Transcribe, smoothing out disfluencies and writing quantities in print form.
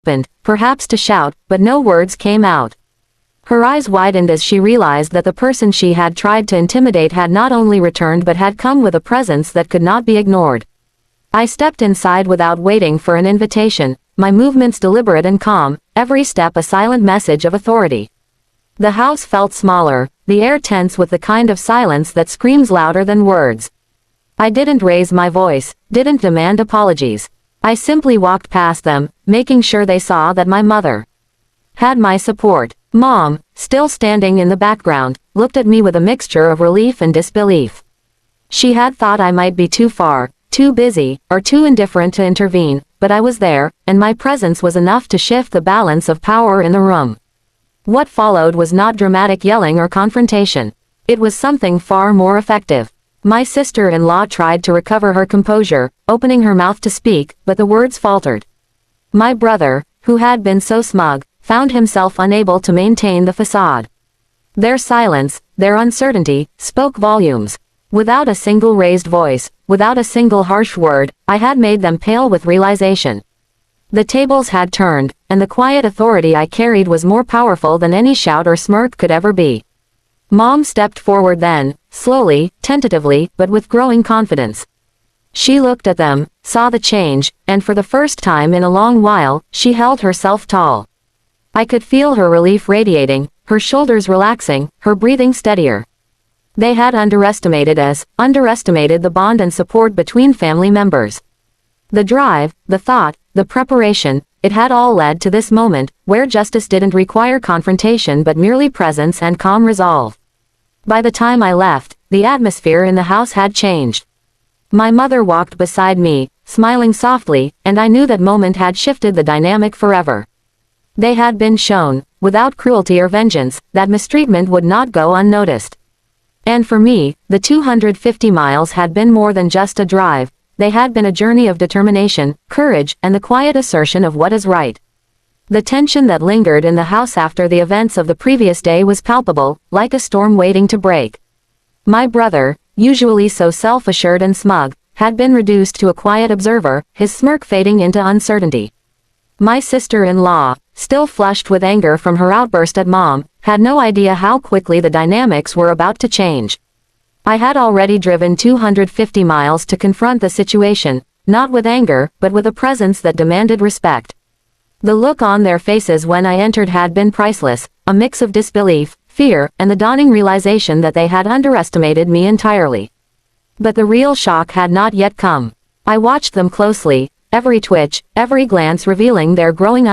opened, perhaps to shout, but no words came out. Her eyes widened as she realized that the person she had tried to intimidate had not only returned but had come with a presence that could not be ignored. I stepped inside without waiting for an invitation, my movements deliberate and calm, every step a silent message of authority. The house felt smaller, the air tense with the kind of silence that screams louder than words. I didn't raise my voice, didn't demand apologies. I simply walked past them, making sure they saw that my mother had my support. Mom, still standing in the background, looked at me with a mixture of relief and disbelief. She had thought I might be too far, too busy, or too indifferent to intervene, but I was there, and my presence was enough to shift the balance of power in the room. What followed was not dramatic yelling or confrontation. It was something far more effective. My sister-in-law tried to recover her composure, opening her mouth to speak, but the words faltered. My brother, who had been so smug, found himself unable to maintain the facade. Their silence, their uncertainty, spoke volumes. Without a single raised voice, without a single harsh word, I had made them pale with realization. The tables had turned, and the quiet authority I carried was more powerful than any shout or smirk could ever be. Mom stepped forward then, slowly, tentatively, but with growing confidence. She looked at them, saw the change, and for the first time in a long while, she held herself tall. I could feel her relief radiating, her shoulders relaxing, her breathing steadier. They had underestimated the bond and support between family members. The drive, the thought, the preparation, it had all led to this moment, where justice didn't require confrontation but merely presence and calm resolve. By the time I left, the atmosphere in the house had changed. My mother walked beside me, smiling softly, and I knew that moment had shifted the dynamic forever. They had been shown, without cruelty or vengeance, that mistreatment would not go unnoticed. And for me, the 250 miles had been more than just a drive, they had been a journey of determination, courage, and the quiet assertion of what is right. The tension that lingered in the house after the events of the previous day was palpable, like a storm waiting to break. My brother, usually so self-assured and smug, had been reduced to a quiet observer, his smirk fading into uncertainty. My sister-in-law, still flushed with anger from her outburst at Mom, had no idea how quickly the dynamics were about to change. I had already driven 250 miles to confront the situation, not with anger, but with a presence that demanded respect. The look on their faces when I entered had been priceless, a mix of disbelief, fear, and the dawning realization that they had underestimated me entirely. But the real shock had not yet come. I watched them closely, every twitch, every glance revealing their growing